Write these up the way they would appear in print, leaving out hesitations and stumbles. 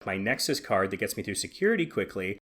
my Nexus card that gets me through security quickly.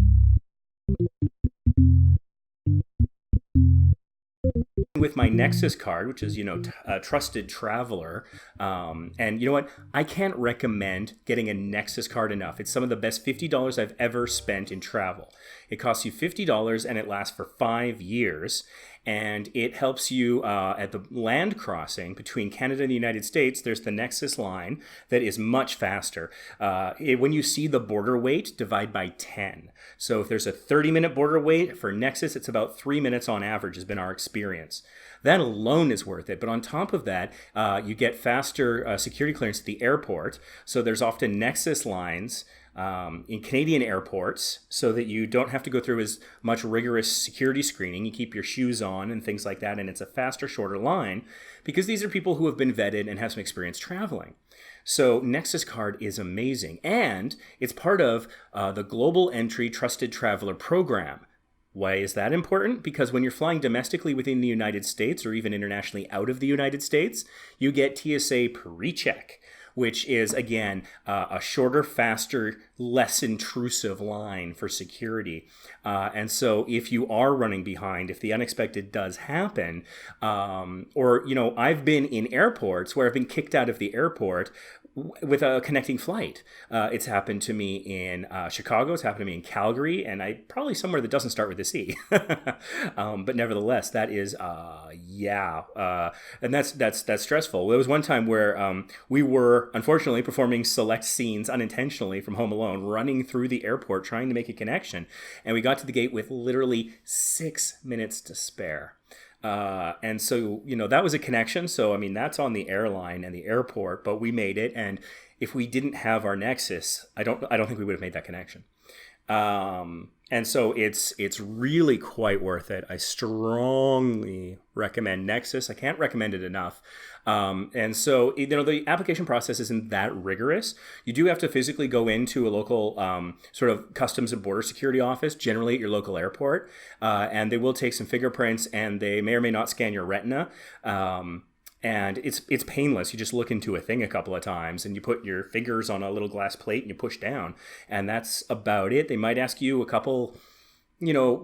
With my Nexus card, which is, a trusted traveler. And you know what? I can't recommend getting a Nexus card enough. It's some of the best $50 I've ever spent in travel. It costs you $50 and it lasts for 5 years. And it helps you at the land crossing between Canada and the United States. There's the Nexus line that is much faster. When you see the border wait, divide by 10. So if there's a 30-minute border wait for Nexus, it's about 3 minutes on average has been our experience. That alone is worth it. But on top of that, you get faster security clearance at the airport. So there's often Nexus lines in Canadian airports so that you don't have to go through as much rigorous security screening. You keep your shoes on and things like that, and it's a faster, shorter line because these are people who have been vetted and have some experience traveling. So Nexus card is amazing, and it's part of the Global Entry Trusted Traveler program. Why is that important? Because when you're flying domestically within the United States or even internationally out of the United States, you get TSA PreCheck, which is, again, a shorter, faster, less intrusive line for security. And so if you are running behind, if the unexpected does happen, I've been in airports where I've been kicked out of the airport with a connecting flight. It's happened to me in Chicago. It's happened to me in Calgary, and probably somewhere that doesn't start with a C. But nevertheless, that is, and that's stressful. There was one time where we were unfortunately performing select scenes unintentionally from Home Alone, running through the airport trying to make a connection, and we got to the gate with literally 6 minutes to spare. And so, that was a connection. So, that's on the airline and the airport, but we made it. And if we didn't have our Nexus, I don't think we would have made that connection. And so it's really quite worth it. I strongly recommend Nexus. I can't recommend it enough. And so, the application process isn't that rigorous. You do have to physically go into a local sort of customs and border security office, generally at your local airport, and they will take some fingerprints, and they may or may not scan your retina. And it's painless. You just look into a thing a couple of times and you put your fingers on a little glass plate and you push down. And that's about it. They might ask you a couple,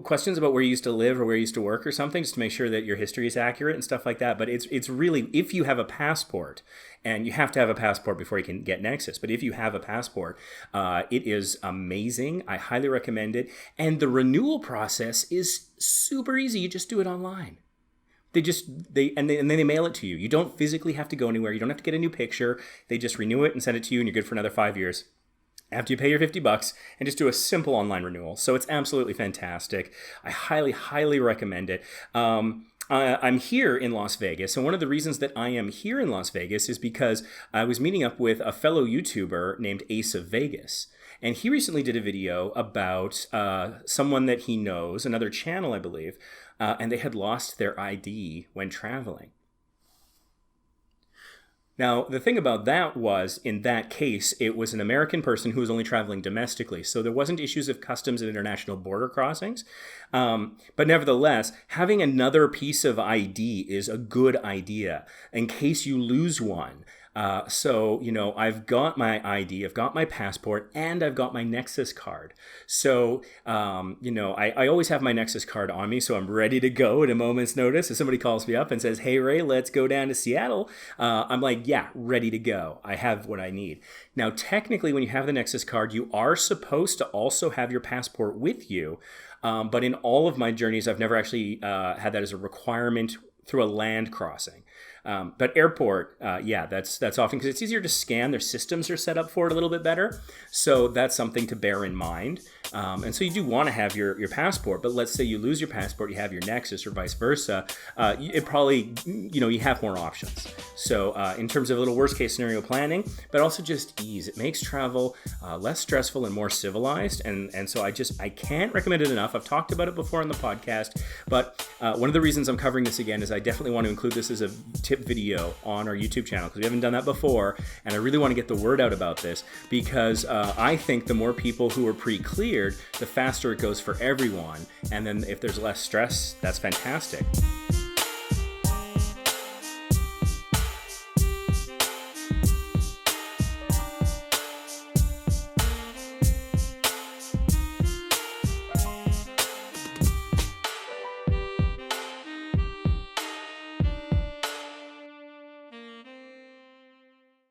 questions about where you used to live or where you used to work or something, just to make sure that your history is accurate and stuff like that. But it's really, if you have a passport, and you have to have a passport before you can get Nexus, but if you have a passport, it is amazing. I highly recommend it. And the renewal process is super easy. You just do it online. And then they mail it to you. You don't physically have to go anywhere. You don't have to get a new picture. They just renew it and send it to you, and you're good for another 5 years after you pay your $50 and just do a simple online renewal. So it's absolutely fantastic. I highly, highly recommend it. I'm here in Las Vegas, and one of the reasons that I am here in Las Vegas is because I was meeting up with a fellow YouTuber named Ace of Vegas. And he recently did a video about someone that he knows, another channel, I believe, and they had lost their ID when traveling. Now, the thing about that was, in that case, it was an American person who was only traveling domestically. So there wasn't issues of customs and international border crossings. But nevertheless, having another piece of ID is a good idea in case you lose one. So, I've got my ID, I've got my passport, and I've got my Nexus card. So, I always have my Nexus card on me, so I'm ready to go at a moment's notice. If somebody calls me up and says, "Hey, Ray, let's go down to Seattle," I'm like, yeah, ready to go. I have what I need. Now, technically, when you have the Nexus card, you are supposed to also have your passport with you. But in all of my journeys, I've never actually had that as a requirement through a land crossing. But airport, that's often because it's easier to scan. Their systems are set up for it a little bit better. So that's something to bear in mind. And so you do want to have your passport, but let's say you lose your passport, you have your Nexus or vice versa. It probably, you have more options. So in terms of a little worst case scenario planning, but also just ease. It makes travel less stressful and more civilized. And so I can't recommend it enough. I've talked about it before on the podcast, but one of the reasons I'm covering this again is I definitely want to include this as a tip video on our YouTube channel because we haven't done that before, and I really want to get the word out about this because I think the more people who are pre-cleared, the faster it goes for everyone, and then if there's less stress, that's fantastic.